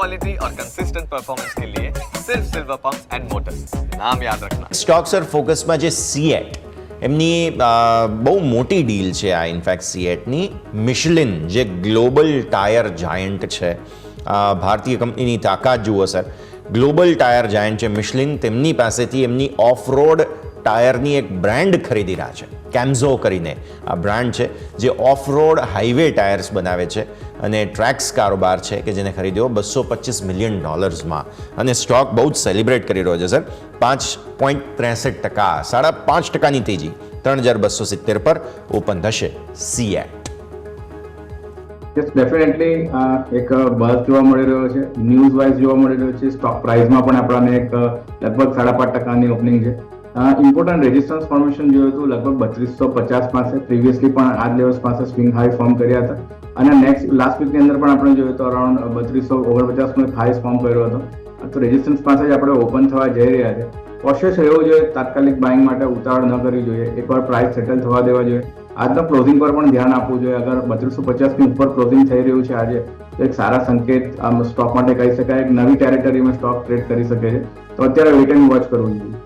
Quality और consistent performance के लिए सिर्फ सिल्वर पंप्स एंड मोटर्स, नाम याद रखना। સ્ટોક્સ ઓર ફોકસમાં જે સીએટ એમની બહુ મોટી ડીલ છે આ ઇનફેક્ટ સીએટની. મિશલિન જે ગ્લોબલ ટાયર જાયન્ટ છે, ભારતીય કંપનીની તાકાત જુઓ સર. ગ્લોબલ ટાયર જાયન્ટ છે મિશલિન, તેમની પાસેથી એમની ઓફ રોડ ટાયરની એક બ્રાન્ડ ખરીદી રહ્યા છે. કેમ્ઝો કરીને આ બ્રાન્ડ છે જે ઓફ રોડ હાઈવે ટાયર્સ બનાવે છે અને ટ્રેક્સ કારોબાર છે કે જેને ખરીદ્યો $225 મિલિયન અને સ્ટોક બહુ જ સેલિબ્રેટ કરી રહ્યો છે સર. 5.63%, 5.5%ની તેજી 3270 પર ઓપન થશે સીએટ. યસ, ડેફિનેટલી એક બઝ જોવા મળી રહ્યો છે, ન્યૂઝ વાઇઝ જોવા મળી રહ્યો છે. સ્ટોક પ્રાઇસમાં પણ આપણને એક લગભગ 5.5%ની ઓપનિંગ છે. ઇમ્પોર્ટન્ટ રેઝિસ્ટન્સ ફોર્મેશન જોયું હતું લગભગ 3250 પાસે. પ્રીવિયસલી પણ આ લેવલ્સ પાસે સ્વિંગ હાઈ ફોર્મ કર્યા હતા અને લાસ્ટ વીકની અંદર પણ આપણે જોયું તો અરાઉન્ડ 3249નો એક હાઈ ફોર્મ કર્યો હતો. તો રેઝિસ્ટન્સ પાસે જ આપણે ઓપન થવા જઈ રહ્યા છે. કોશિયસ રહેવું જોઈએ, તાત્કાલિક બાઇંગ માટે ઉતાવળ ન કરવી જોઈએ, એકવાર પ્રાઇસ સેટલ થવા દેવા જોઈએ. આજના ક્લોઝિંગ પર પણ ધ્યાન આપવું જોઈએ. અગર 3250ની ઉપર ક્લોઝિંગ થઈ રહ્યું છે આજે તો એક સારા સંકેત સ્ટોક માટે કહી શકાય. એક નવી ટેરેટરીમાં સ્ટોક ટ્રેડ કરી શકે છે, તો અત્યારે વેઇટ એન્ડ વોચ કરવું જોઈએ.